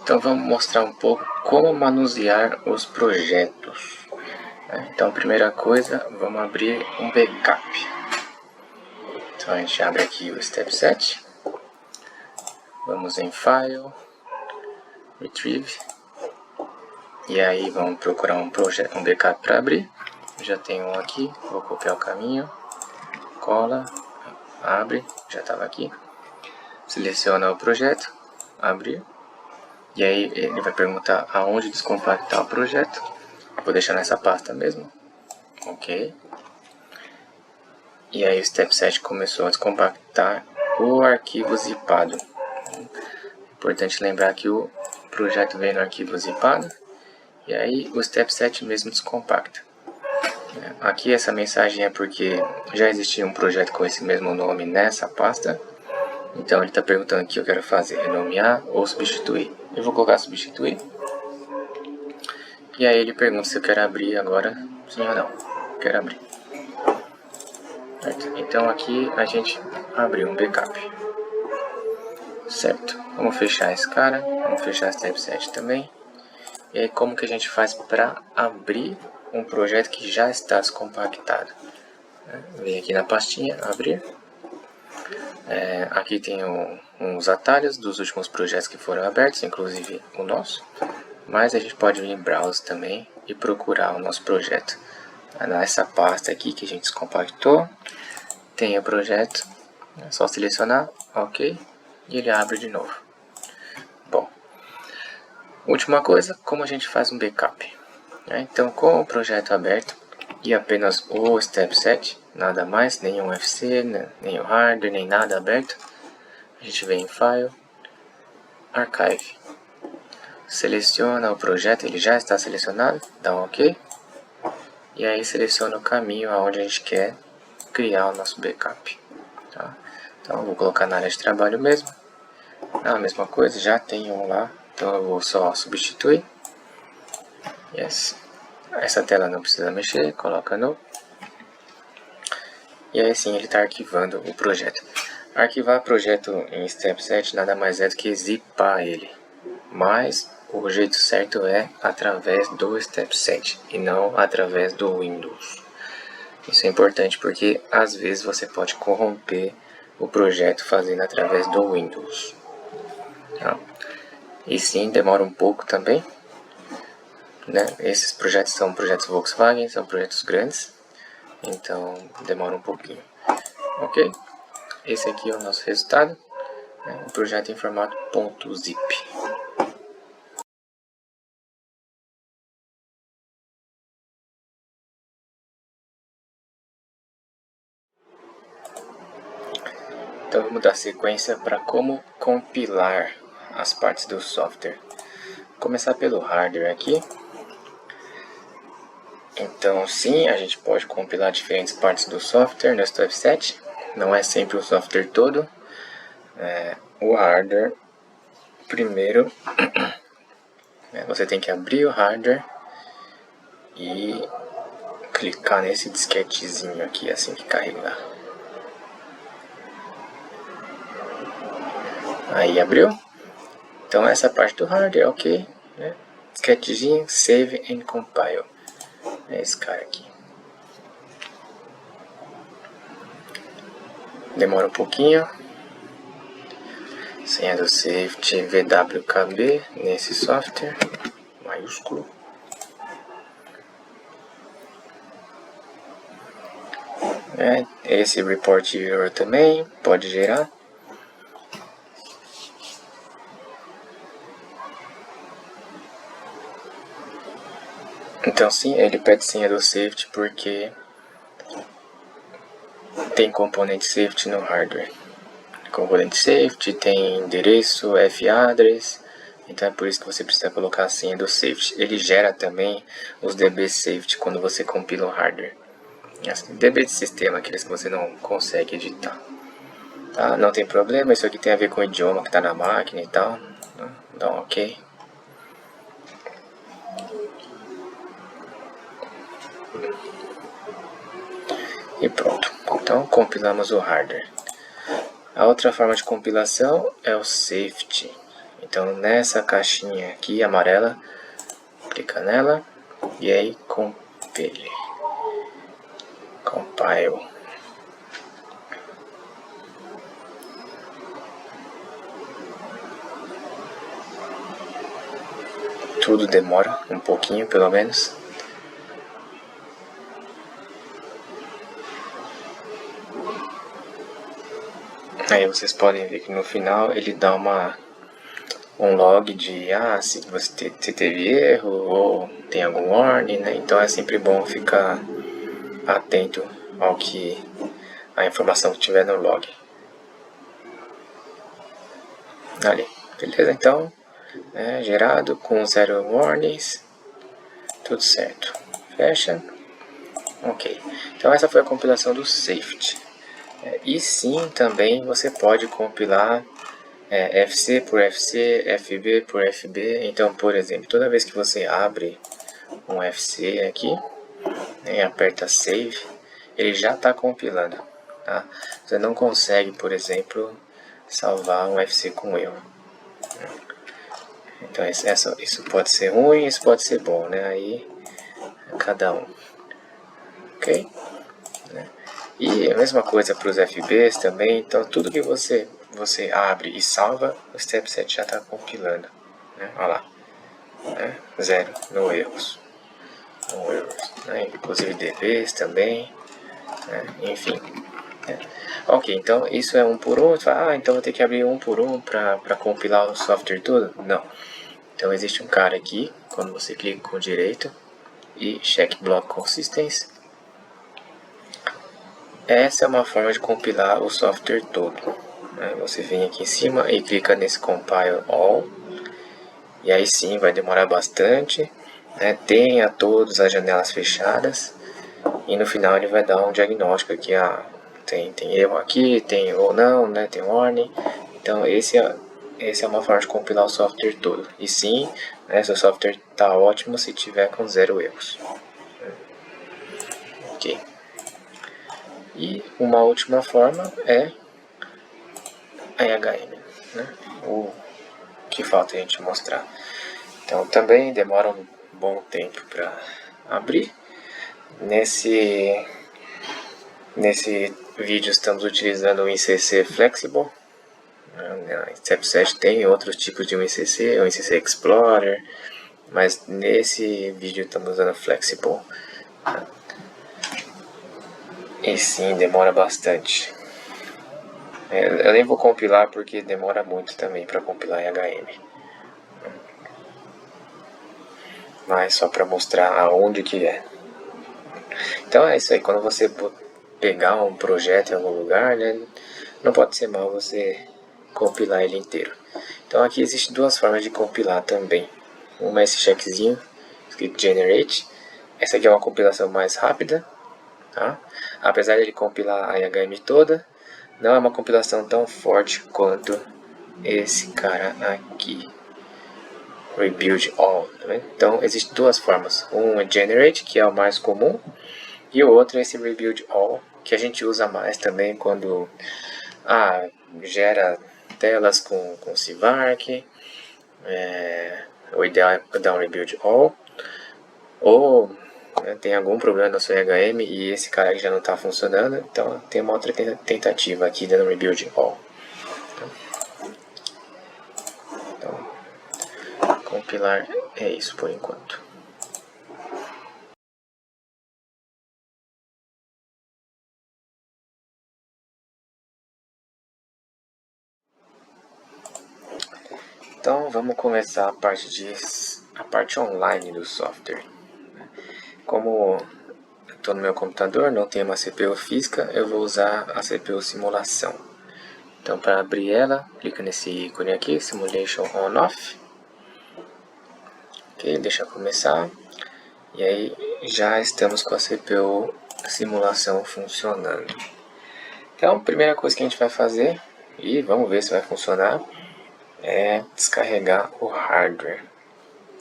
Então vamos mostrar um pouco como manusear os projetos. Então, primeira coisa, vamos abrir um backup. Então a gente abre aqui o Step Set. Vamos em File, Retrieve. E aí vamos procurar um backup para abrir. Já tenho um aqui, vou copiar o caminho, cola, abre, já estava aqui. Seleciona o projeto, abrir. E aí ele vai perguntar aonde descompactar o projeto. Vou deixar nessa pasta mesmo. Ok. E aí o Step 7 começou a descompactar o arquivo zipado. Importante lembrar que o projeto vem no arquivo zipado. E aí o Step 7 mesmo descompacta. Aqui essa mensagem é porque já existia um projeto com esse mesmo nome nessa pasta. Então ele está perguntando o que eu quero fazer, renomear ou substituir. Eu vou colocar substituir. E aí ele pergunta se eu quero abrir agora, sim ou não. Quero abrir. Certo? Então aqui a gente abriu um backup. Certo. Vamos fechar esse cara. Vamos fechar Step 7 também. E aí como que a gente faz para abrir um projeto que já está descompactado? Vem aqui na pastinha, abrir. Aqui tem uns atalhos dos últimos projetos que foram abertos, inclusive o nosso. Mas a gente pode vir em Browse também e procurar o nosso projeto. Nessa pasta aqui que a gente descompactou, tem o projeto. É só selecionar, ok, e ele abre de novo. Bom, última coisa, como a gente faz um backup. Então, com o projeto aberto e apenas o Step 7, nada mais, nenhum FC, nenhum hardware, nem nada aberto, a gente vem em File, Archive. Seleciona o projeto, ele já está selecionado, dá um OK. E aí seleciona o caminho aonde a gente quer criar o nosso backup. Tá? Então eu vou colocar na área de trabalho mesmo. A mesma coisa, já tem um lá, então eu vou só substituir. Yes. Essa tela não precisa mexer, coloca no. E aí sim ele está arquivando o projeto. Arquivar projeto em Step 7 nada mais é do que zipar ele. Mas o jeito certo é através do Step 7 e não através do Windows. Isso é importante porque às vezes você pode corromper o projeto fazendo através do Windows. Tá? E sim, demora um pouco também. Esses projetos são projetos Volkswagen, são projetos grandes. Então demora um pouquinho. Ok? Esse aqui é o nosso resultado. Um projeto em formato .zip. Então vamos dar sequência para como compilar as partes do software. Vou começar pelo hardware aqui. Então sim, a gente pode compilar diferentes partes do software no Step 7. Não é sempre o software todo. O hardware, primeiro, você tem que abrir o hardware e clicar nesse disquetezinho aqui assim que carregar. Aí abriu. Então essa parte do hardware, ok. Disquetezinho, save and compile. É esse cara aqui. Demora um pouquinho. Senha do safety VWKB nesse software, maiúsculo. Esse report error também pode gerar. Então sim, ele pede senha do safety porque tem componente safety no hardware. Componente safety tem endereço, f-address, então é por isso que você precisa colocar a senha do safety. Ele gera também os DB safety quando você compila o hardware. DB de sistema, aqueles que você não consegue editar. Tá? Não tem problema, isso aqui tem a ver com o idioma que está na máquina e tal. Dá um OK. E pronto. Então compilamos o hardware. A outra forma de compilação é o safety. Então nessa caixinha aqui amarela, clica nela e aí compile. Tudo demora um pouquinho pelo menos. Aí vocês podem ver que no final ele dá um log de se você teve erro ou tem algum warning, né? Então é sempre bom ficar atento ao que a informação que tiver no log. Ali, beleza? Então, gerado com 0 warnings, tudo certo. Fecha. Ok. Então essa foi a compilação do safety. E sim, também você pode compilar FC por FC, FB por FB. Então, por exemplo, toda vez que você abre um FC aqui, e aperta Save, ele já está compilando. Tá? Você não consegue, por exemplo, salvar um FC com erro. Então, isso pode ser ruim, isso pode ser bom, né? Aí, cada um. Ok? E a mesma coisa para os FBs também. Então, tudo que você abre e salva, o Step 7 já está compilando. Né? Olha lá. 0, no erros. No erros. Né? Inclusive DBs também. Enfim. Ok, então isso é um por um. Você fala, então vou ter que abrir um por um para compilar o software todo? Não. Então existe um cara aqui, quando você clica com o direito e check block consistency. Essa é uma forma de compilar o software todo. Você vem aqui em cima e clica nesse compile all. E aí sim vai demorar bastante. Tenha todas as janelas fechadas. E no final ele vai dar um diagnóstico aqui. Tem erro aqui, tem ou não, né? Tem warning. Então esse é uma forma de compilar o software todo. E sim, seu software está ótimo se tiver com 0 erros. Ok. E uma última forma é a IHM, né? O que falta a gente mostrar. Então também demora um bom tempo para abrir. Nesse vídeo estamos utilizando o ICC Flexible. Em Step 7 tem outros tipos de ICC, o ICC Explorer, mas nesse vídeo estamos usando Flexible. E sim, demora bastante. Eu nem vou compilar porque demora muito também para compilar em HM. Mas só para mostrar aonde que é. Então é isso aí, quando você pegar um projeto em algum lugar, né, não pode ser mal você compilar ele inteiro. Então aqui existem duas formas de compilar também. Uma é esse checkzinho, escrito generate. Essa aqui é uma compilação mais rápida. Tá? Apesar de ele compilar a IHM toda, não é uma compilação tão forte quanto esse cara aqui. Rebuild all. Tá vendo? Então existem duas formas. Um é generate, que é o mais comum. E o outro é esse rebuild all, que a gente usa mais também quando gera telas com Civarc. O ideal é dar um rebuild all. Ou tem algum problema na sua HM e esse cara aqui já não está funcionando, então tem uma outra tentativa aqui dando rebuild all. Então, compilar é isso por enquanto. Então vamos começar a parte online do software. Como estou no meu computador, não tenho uma CPU física, eu vou usar a CPU simulação. Então para abrir ela, clica nesse ícone aqui, Simulation On Off. Ok, deixa eu começar. E aí já estamos com a CPU simulação funcionando. Então a primeira coisa que a gente vai fazer, e vamos ver se vai funcionar, é descarregar o hardware.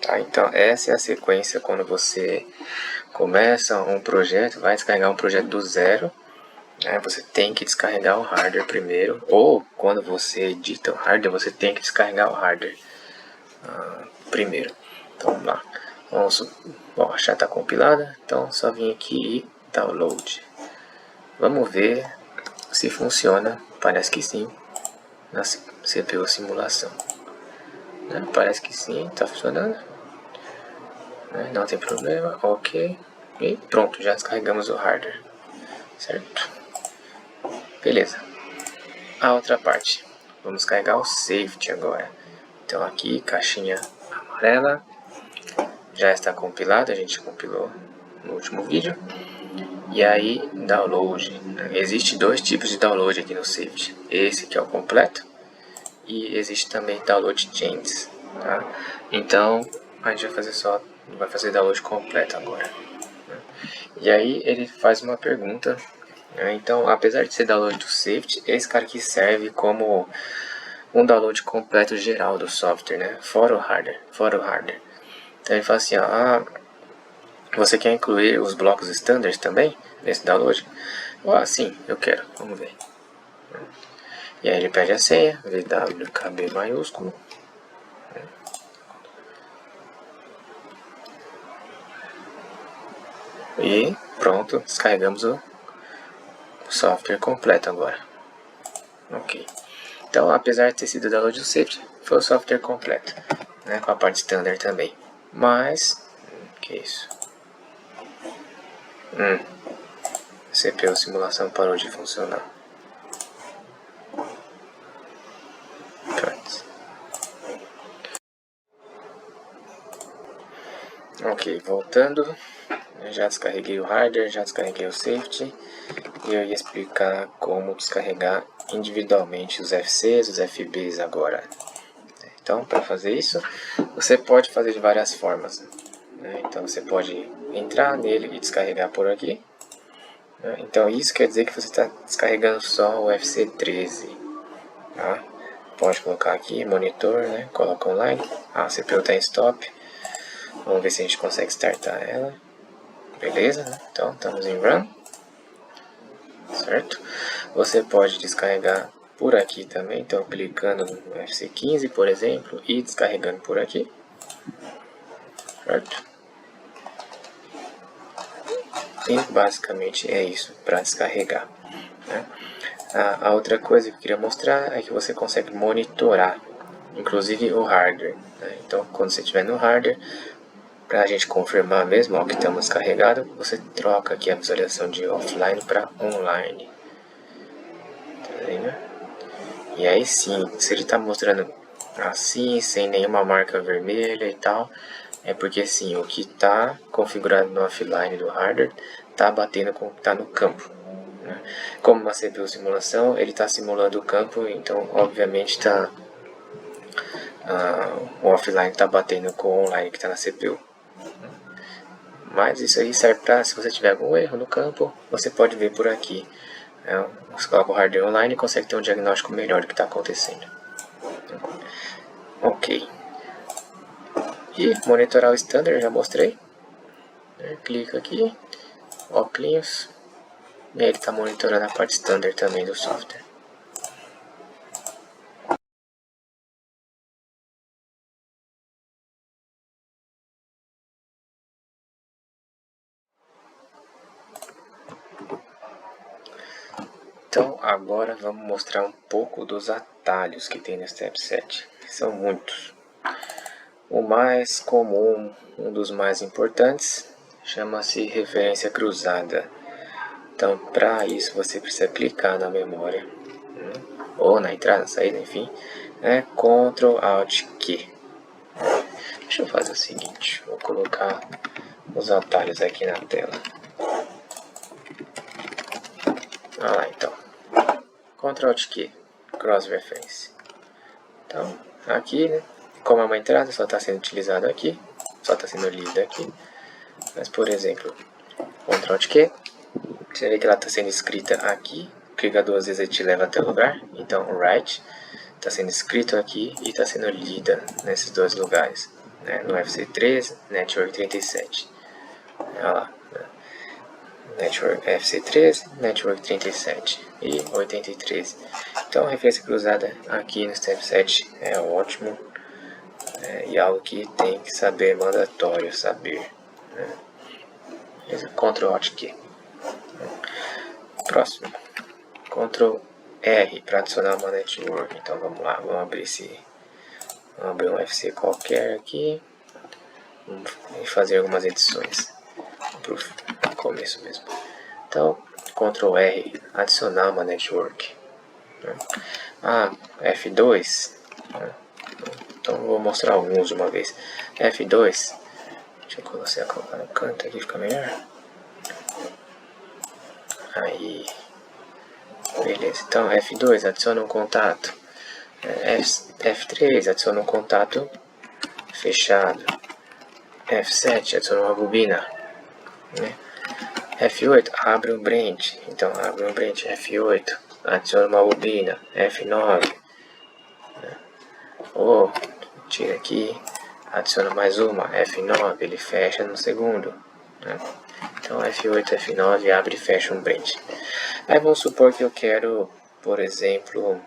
Tá? Então essa é a sequência quando você começa um projeto, vai descarregar um projeto do zero. Você tem que descarregar o hardware primeiro, ou quando você edita o hardware, você tem que descarregar o hardware. primeiro. Então vamos lá. Bom, já está compilada, então só vim aqui e download. Vamos ver se funciona. Parece que sim, na CPU simulação. Parece que sim, está funcionando. Não tem problema, ok. E pronto, já descarregamos o hardware, certo? Beleza. A outra parte, vamos carregar o safety agora. Então aqui, caixinha amarela, já está compilado, a gente compilou no último vídeo. E aí, download. Existe dois tipos de download aqui no safety. Esse que é o completo, e existe também download changes, tá? Então, a gente vai fazer download completo agora. E aí ele faz uma pergunta. Então, apesar de ser download do safety, esse cara aqui serve como um download completo geral do software, né? Fora o hardware. Então ele fala assim, ó, você quer incluir os blocos standards também nesse download? Sim, eu quero. Vamos ver. E aí ele pede a senha, VWKB maiúsculo. E pronto, descarregamos o software completo agora. Ok. Então, apesar de ter sido download do safety, foi o software completo, né, com a parte standard também. Mas, que isso? CPU simulação parou de funcionar. Pronto. Ok, voltando. Eu já descarreguei o hardware, já descarreguei o safety. E eu ia explicar como descarregar individualmente os FCs, os FBs agora. Então, para fazer isso, você pode fazer de várias formas. Então, você pode entrar nele e descarregar por aqui. Então, isso quer dizer que você está descarregando só o FC13. Tá? Pode colocar aqui, monitor, né? Coloca online. A CPU está em stop. Vamos ver se a gente consegue startar ela. Beleza, né? Então, estamos em run. Certo? Você pode descarregar por aqui também, então clicando no FC15, por exemplo, e descarregando por aqui. Certo? E basicamente é isso para descarregar. Né? A outra coisa que eu queria mostrar é que você consegue monitorar, inclusive o hardware. Né? Então, quando você estiver no hardware, para a gente confirmar mesmo ó, que estamos carregados, você troca aqui a visualização de offline para online. Tá vendo? E aí sim, se ele está mostrando assim, sem nenhuma marca vermelha e tal, é porque sim, o que está configurado no offline do hardware está batendo com o que está no campo. Né? Como uma CPU simulação, ele está simulando o campo, então obviamente o offline está batendo com o online que está na CPU. Mas isso aí serve para, se você tiver algum erro no campo, você pode ver por aqui. Você coloca o hardware online e consegue ter um diagnóstico melhor do que está acontecendo. Ok. E monitorar o standard, já mostrei. Clica aqui, óculos. E aí ele está monitorando a parte standard também do software. Então agora vamos mostrar um pouco dos atalhos que tem no Step 7. São muitos. O mais comum, um dos mais importantes, chama-se referência cruzada. Então para isso você precisa clicar na memória, ou na entrada, saída, enfim, Ctrl Alt Q. Deixa eu fazer o seguinte, vou colocar os atalhos aqui na tela. Olha lá então. Ctrl Alt Q, Cross Reference. Então, aqui, né, como é uma entrada, só está sendo utilizado aqui, só está sendo lido aqui. Mas, por exemplo, Ctrl Alt Q, você vê que ela está sendo escrita aqui, clica duas vezes e te leva até o lugar. Então, write está sendo escrito aqui e está sendo lida nesses dois lugares, né, no FC13, Network 37. Olha lá, Network FC13, Network 37 e 83. Então a referência cruzada aqui no Step 7 é ótimo. e algo que tem que saber, mandatório saber. Né? Ctrl Alt Q. Próximo. Ctrl R para adicionar uma network. Então vamos lá, vamos abrir um FC qualquer aqui e fazer algumas edições para o começo mesmo. Então, Ctrl R, adicionar uma network. F2. Então vou mostrar alguns de uma vez. F2. Deixa eu colocar no canto aqui, fica melhor. Aí. Beleza. Então F2 adiciona um contato. F3 adiciona um contato fechado. F7 adiciona uma bobina. Né? F8 abre um branch. Então abre um branch F8. Adiciona uma bobina. F9. Né? Ou tira aqui. Adiciona mais uma. F9. Ele fecha no segundo. Né? Então F8, F9 abre e fecha um branch. Aí vamos supor que eu quero, por exemplo,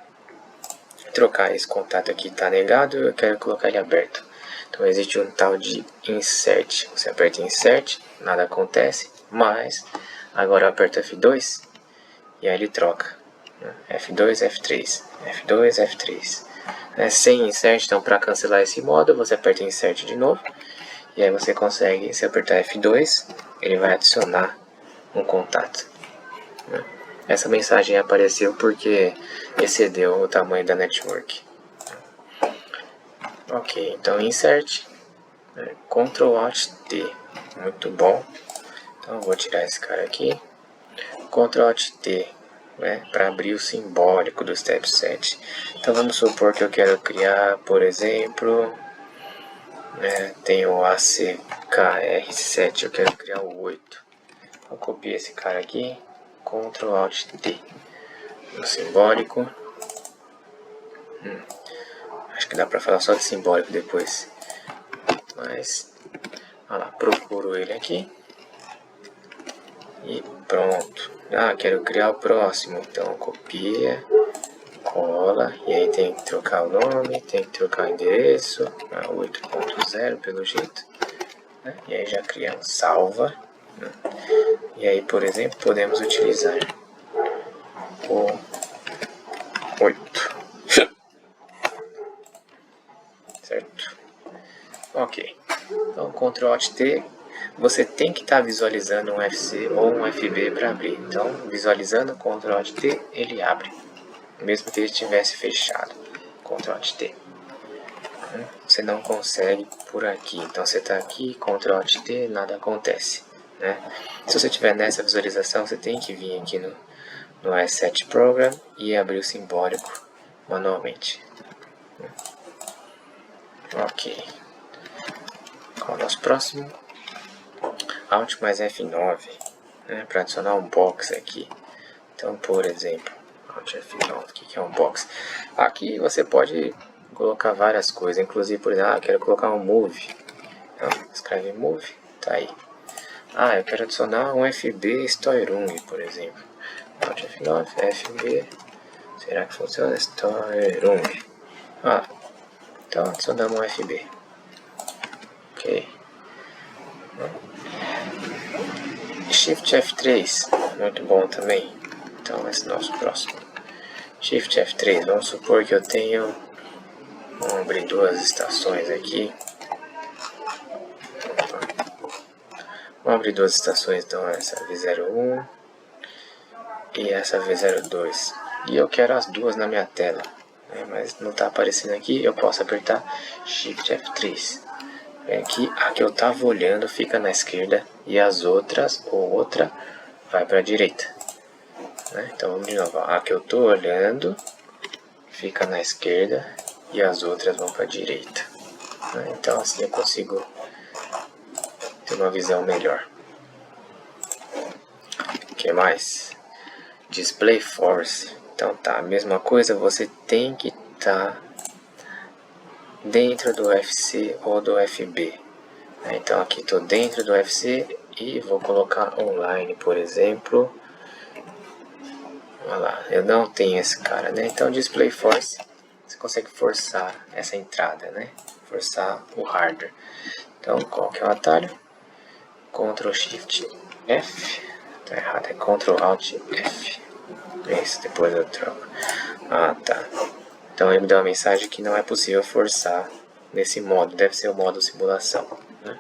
trocar esse contato aqui, está negado, eu quero colocar ele aberto. Então existe um tal de insert. Você aperta insert, nada acontece, mas agora eu aperto F2 e aí ele troca. F2, F3, F2, F3. Sem insert, então para cancelar esse modo, você aperta insert de novo. E aí você consegue, se apertar F2, ele vai adicionar um contato. Essa mensagem apareceu porque excedeu o tamanho da network. Ok, então insert, Ctrl Alt T, muito bom. Então eu vou tirar esse cara aqui, Ctrl Alt T, para abrir o simbólico do Step 7. Então vamos supor que eu quero criar, por exemplo, tem o ACKR7, eu quero criar o 8. Eu copio esse cara aqui, Ctrl Alt T, no simbólico. Acho que dá pra falar só de simbólico depois. Mas, olha lá, procuro ele aqui. E pronto. Quero criar o próximo. Então, copia, cola. E aí tem que trocar o nome, tem que trocar o endereço. 8.0 pelo jeito. E aí já criamos, salva. E aí, por exemplo, podemos utilizar o 8. Certo? Ok. Então, Ctrl Alt T, você tem que estar visualizando um FC ou um FB para abrir. Então, visualizando Ctrl Alt T, ele abre. Mesmo que ele estivesse fechado. Ctrl Alt T. Você não consegue por aqui. Então, você está aqui, Ctrl Alt T, nada acontece. Né? Se você estiver nessa visualização, você tem que vir aqui no Asset Program e abrir o simbólico manualmente. Ok. Qual é o nosso próximo? Alt mais F9, para adicionar um box aqui. Então, por exemplo, Alt F9, o que é um box? Aqui você pode colocar várias coisas, inclusive, por exemplo, eu quero colocar um move. Então, escreve move, tá aí. Eu quero adicionar um FB Stoirung, por exemplo. Alt F9, FB, será que funciona? Stoirung. Então adicionamos um FB. Ok. Shift F3, muito bom também. Então esse é o nosso próximo. Shift F3, vamos supor que eu tenho, vamos abrir duas estações aqui. Vamos abrir duas estações, então essa V01 e essa V02. E eu quero as duas na minha tela, mas não está aparecendo aqui, eu posso apertar Shift F3. Aqui, a que eu estava olhando fica na esquerda e as outras, ou outra, vai para a direita. Então vamos de novo. A que eu estou olhando fica na esquerda e as outras vão para a direita. Então assim eu consigo ter uma visão melhor. O que mais? Display Force. Então tá, a mesma coisa, você tem que estar dentro do FC ou do FB. Então aqui estou dentro do FC e vou colocar online, por exemplo. Olha lá, eu não tenho esse cara, Então Display Force você consegue forçar essa entrada, né? Forçar o hardware. Então, qual que é o atalho? Ctrl Shift F. Tá errado, é Ctrl Alt F. Isso, depois eu troco. Ah, tá. Então ele me deu uma mensagem que não é possível forçar nesse modo. Deve ser o modo simulação, né?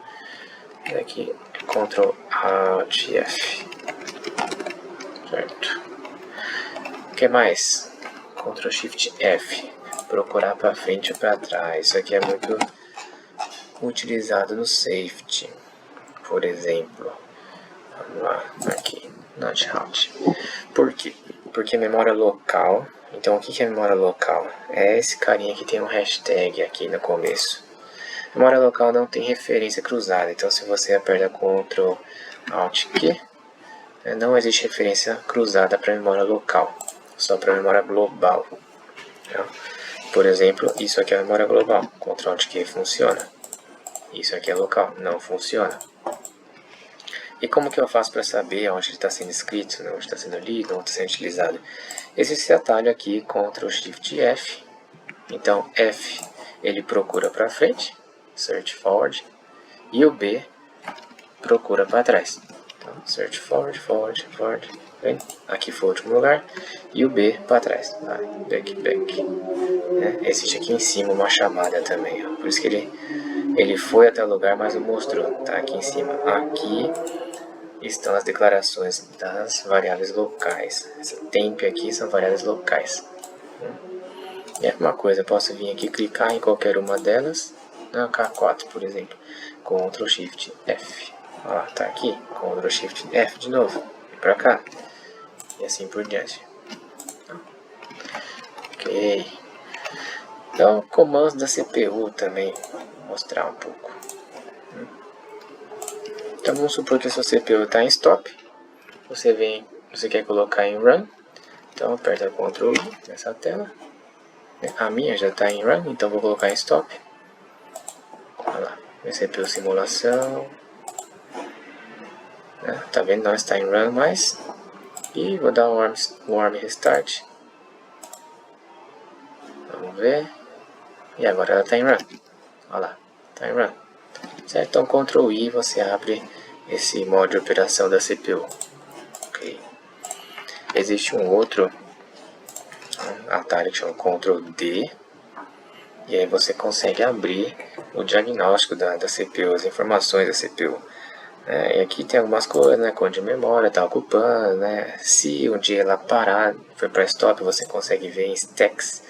Aqui é Ctrl Alt F. Certo. O que mais? Ctrl Shift F. Procurar para frente ou para trás. Isso aqui é muito utilizado no safety. Por exemplo. Vamos lá. Aqui. Not out. Por quê? Porque memória local. Então o que é memória local? É esse carinha que tem um hashtag aqui no começo. Memória local não tem referência cruzada. Então se você aperta Ctrl Alt Q, não existe referência cruzada para memória local, só para memória global. Por exemplo, isso aqui é memória global, Ctrl Alt Q funciona. Isso aqui é local, não funciona. E como que eu faço para saber onde está sendo escrito, onde está sendo lido, onde está sendo utilizado? Existe esse atalho aqui, Ctrl Shift F. Então F ele procura para frente, Search Forward, e o B procura para trás. Então, Search Forward, Forward, Forward. Bem, aqui foi o último lugar. E o B para trás. Back, back. Existe aqui em cima uma chamada também. Ó. Por isso que ele foi até o lugar, mas não mostrou. Tá aqui em cima. Aqui estão as declarações das variáveis locais. Essa temp aqui são variáveis locais. E é uma coisa, eu posso vir aqui clicar em qualquer uma delas. Na K4, por exemplo. Ctrl Shift F. Olha lá, tá aqui. Ctrl Shift F de novo. E pra cá. E assim por diante. Ok. Então, comandos da CPU também. Vou mostrar um pouco. Então, vamos supor que a sua CPU está em stop. Você quer colocar em run. Então, aperta Ctrl I nessa tela. A minha já está em run, então vou colocar em stop. Olha lá. CPU simulação. Tá vendo? Não está em run mais. E vou dar um warm restart. Vamos ver. E agora ela está em run. Olha lá, está em run. Certo? Então Ctrl I você abre esse modo de operação da CPU. Ok. Existe um outro atalho que chama Ctrl D. E aí você consegue abrir o diagnóstico da CPU, as informações da CPU. E aqui tem algumas coisas, né? Quanto de memória está ocupando, né? Se um dia ela parar, for para stop, você consegue ver em stacks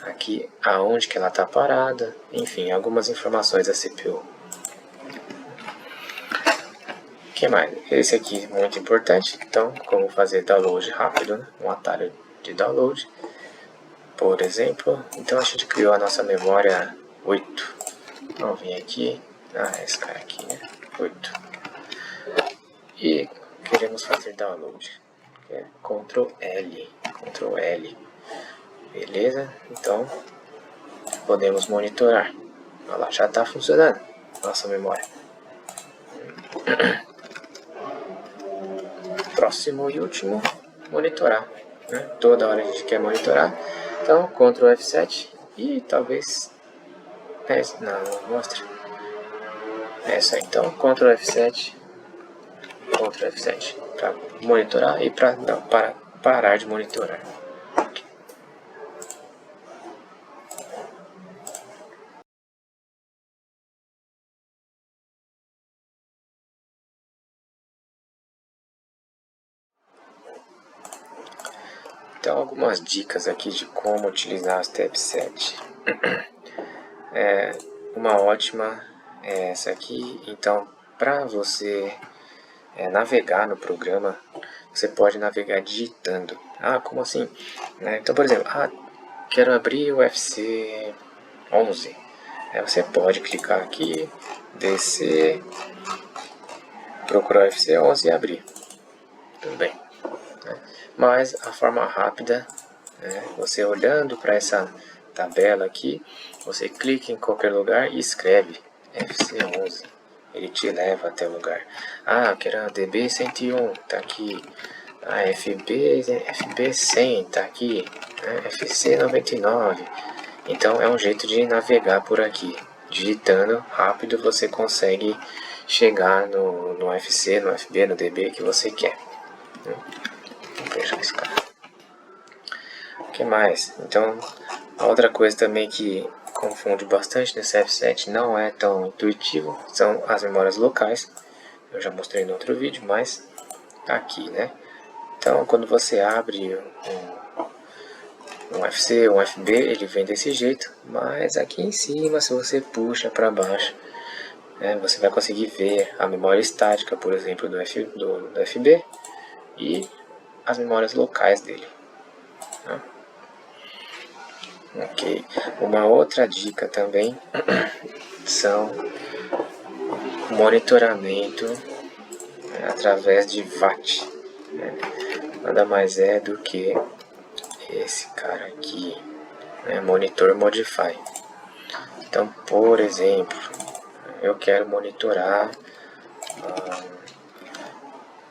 aqui aonde que ela está parada. Enfim, algumas informações da CPU. O que mais? Esse aqui é muito importante. Então, como fazer download rápido, né? Um atalho de download. Por exemplo, então a gente criou a nossa memória 8. Vamos vir aqui. Esse cara aqui, né? 8. E queremos fazer download. Ctrl L. Ctrl L. Beleza? Então, podemos monitorar. Olha lá, já está funcionando nossa memória. Próximo e último, monitorar. Né? Toda hora a gente quer monitorar. Então, Ctrl F7 e talvez... não mostra. É isso aí. Então, Ctrl F7. Ctrl F7 para monitorar e para parar de monitorar. Então, algumas dicas aqui de como utilizar o Step 7. Uma ótima é essa aqui. Então, para você navegar no programa, você pode navegar digitando. Como assim? Então, por exemplo, quero abrir o FC 11. Você pode clicar aqui, descer, procurar o FC 11 e abrir. Tudo bem. Mas a forma rápida, você olhando para essa tabela aqui, você clica em qualquer lugar e escreve FC11. Ele te leva até o lugar. Eu quero a DB101, tá aqui. FB100, tá aqui. FC99. Então é um jeito de navegar por aqui. Digitando rápido você consegue chegar no UFC, no FB, no DB que você quer. Vou fechar esse cara. O que mais? Então, a outra coisa também que confunde bastante nesse F7, não é tão intuitivo, são as memórias locais. Eu já mostrei no outro vídeo, mas tá aqui, né? Então, quando você abre um FC, um FB, ele vem desse jeito, mas aqui em cima, se você puxa para baixo, você vai conseguir ver a memória estática, por exemplo, do FB e as memórias locais dele. Tá? Ok. Uma outra dica também são monitoramento através de VAT. Nada mais é do que esse cara aqui, Monitor Modify. Então, por exemplo, eu quero monitorar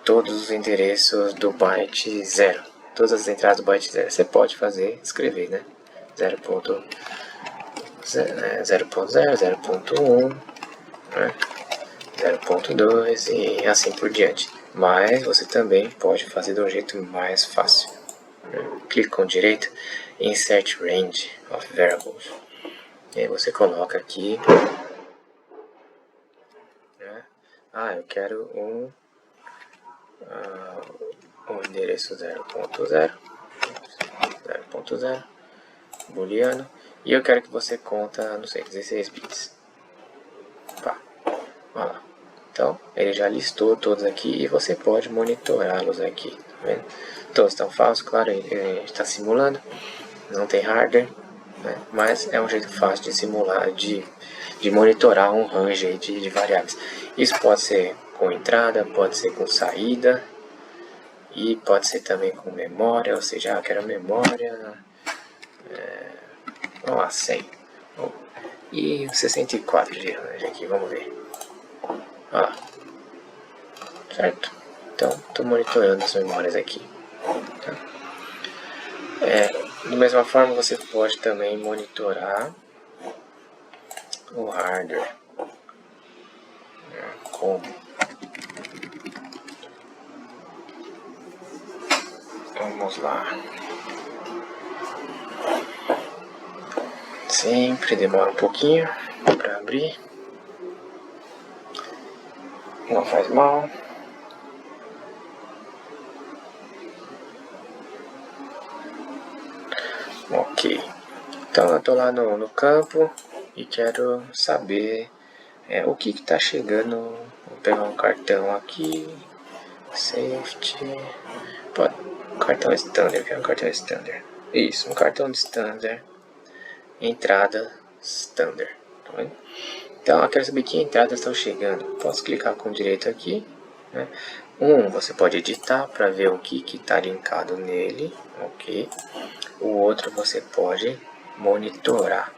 todos os endereços do byte 0, todas as entradas do byte 0. Você pode fazer, escrever, né? 0.0, 0.1, né? 0.2 e assim por diante. Mas você também pode fazer de um jeito mais fácil. Clique com direito em Insert Range of Variables. E aí você coloca aqui, eu quero um endereço 0.0, booleano, e eu quero que você conta, não sei, 16 bits. Pá, olha lá. Então, ele já listou todos aqui e você pode monitorá-los aqui, tá vendo? Todos estão falsos, claro, ele está simulando, não tem hardware, né? Mas é um jeito fácil de simular, de monitorar um range de variáveis. Isso pode ser com entrada, pode ser com saída, e pode ser também com memória, ou seja, eu quero memória, vamos lá, 100. E 64 de range aqui, vamos ver. Olha lá. Certo? Então, estou monitorando as memórias aqui. Tá? Da mesma forma, você pode também monitorar o hardware. Como? Vamos lá. Sempre demora um pouquinho para abrir. Não faz mal. Ok. Então eu estou lá no campo e quero saber o que está chegando. Vou pegar um cartão aqui. Safety. Pode. Cartão standard. Quero um cartão standard. Isso, um cartão de standard. Entrada standard. Tá vendo? Então eu quero saber que entradas estão chegando. Posso clicar com direito aqui. Né? Você pode editar para ver o que está linkado nele. Ok. O outro você pode monitorar.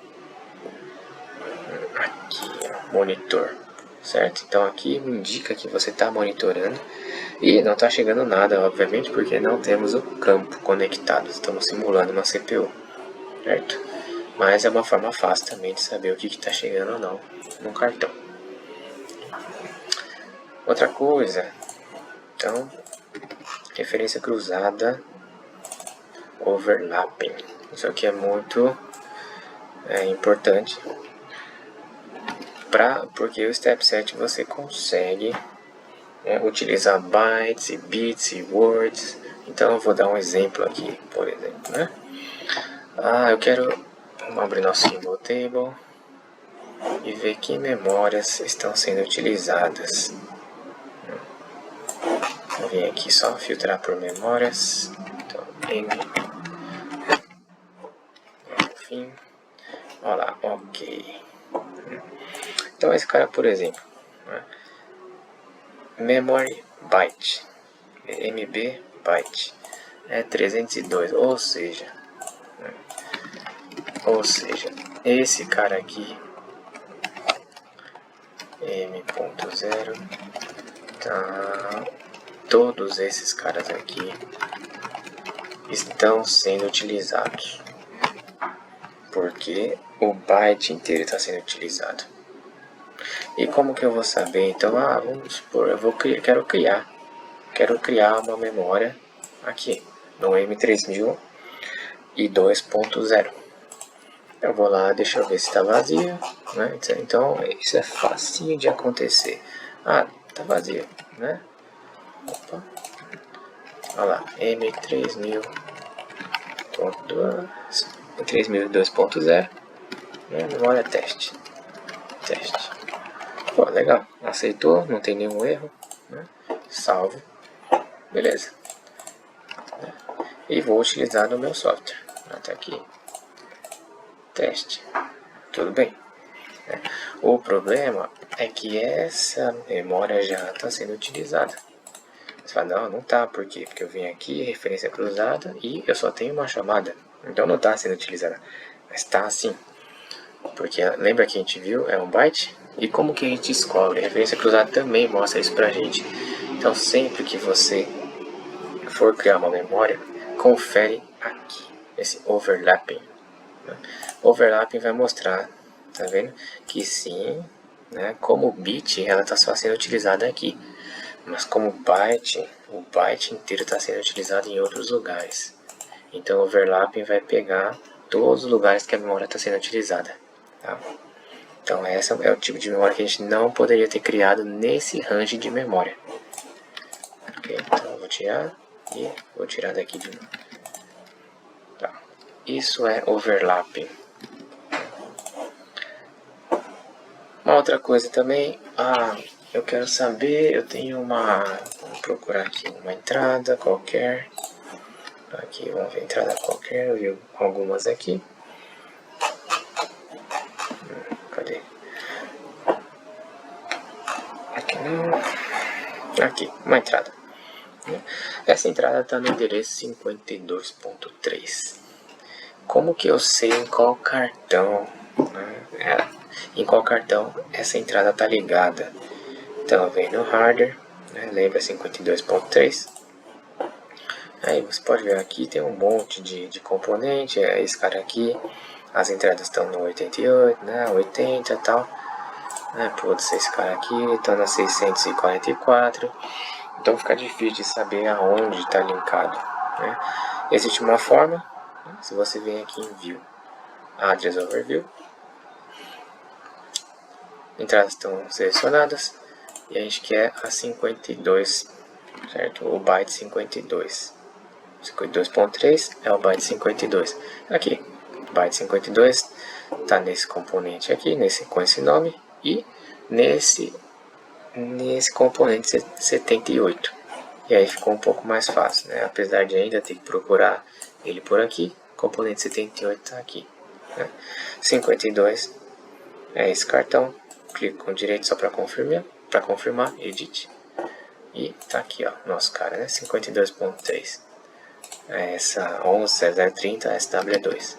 Aqui, ó, monitor. Certo? Então aqui indica que você está monitorando. E não está chegando nada, obviamente, porque não temos o campo conectado. Estamos simulando uma CPU. Certo? Mas é uma forma fácil também de saber o que está chegando ou não no cartão. Outra coisa. Então, referência cruzada, overlapping. Isso aqui é muito importante, porque o Step 7 você consegue utilizar bytes, e bits e words. Então eu vou dar um exemplo aqui, por exemplo, né? Eu quero abrir nosso symbol table e ver que memórias estão sendo utilizadas. Vou vir aqui só filtrar por memórias. Então, M. Enfim. Olha lá, ok. Então esse cara, por exemplo, memory byte, MB byte, é 302, ou seja, esse cara aqui, M.0, tá, todos esses caras aqui estão sendo utilizados, porque o byte inteiro está sendo utilizado. E como que eu vou saber? Então, vamos supor, quero criar uma memória aqui no M3000 e 2.0. Eu vou lá, deixa eu ver se está vazio, né? Então isso é facinho de acontecer. Tá vazio, né? Opa. Olha lá, M3002.0, né? Memória teste. Pô, legal, aceitou, não tem nenhum erro, né? Salvo, beleza. E vou utilizar no meu software. Até aqui, teste, tudo bem. O problema é que essa memória já está sendo utilizada. Você fala, não tá, por quê? Porque eu vim aqui, referência cruzada, e eu só tenho uma chamada. Então não está sendo utilizada. Mas está sim. Porque lembra que a gente viu, é um byte? E como que a gente descobre? A referência cruzada também mostra isso pra gente. Então sempre que você for criar uma memória, confere aqui, esse overlapping. Overlapping vai mostrar, tá vendo? Que sim, né, como bit ela está só sendo utilizada aqui. Mas como byte, o byte inteiro está sendo utilizado em outros lugares. Então o overlapping vai pegar todos os lugares que a memória está sendo utilizada. Tá? Então esse é o tipo de memória que a gente não poderia ter criado nesse range de memória. Ok, então eu vou tirar e vou tirar daqui de novo. Tá. Isso é overlapping. Uma outra coisa também, eu quero saber, eu tenho vou procurar aqui uma entrada qualquer. Aqui, vamos ver, entrada qualquer, eu vi algumas aqui. Cadê? Aqui não. Aqui, uma entrada. Essa entrada está no endereço 52.3. Como que eu sei em qual cartão, né? Em qual cartão essa entrada está ligada? Então vem no hardware, né? Lembra 52.3. Aí você pode ver aqui, tem um monte de componente, esse cara aqui, as entradas estão no 88, né, 80 e tal, né, putz, esse cara aqui está na 644, então fica difícil de saber aonde está linkado, né. Existe uma forma, né, se você vem aqui em View, Address Overview, entradas estão selecionadas, e a gente quer a 52, certo, o byte 52. 52.3 é o byte 52. Aqui, byte 52 está nesse componente aqui, com esse nome, e nesse componente 78. E aí ficou um pouco mais fácil, né? Apesar de ainda ter que procurar ele por aqui, o componente 78 está aqui. Né? 52 é esse cartão, clico com direito só para confirmar, edit. E tá aqui, ó, nosso cara, né? 52.3. Essa 110030 SW2.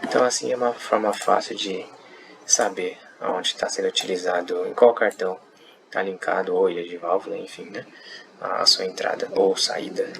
Então assim é uma forma fácil de saber onde está sendo utilizado, em qual cartão está linkado, ou ilha de válvula, enfim, né, a sua entrada ou saída.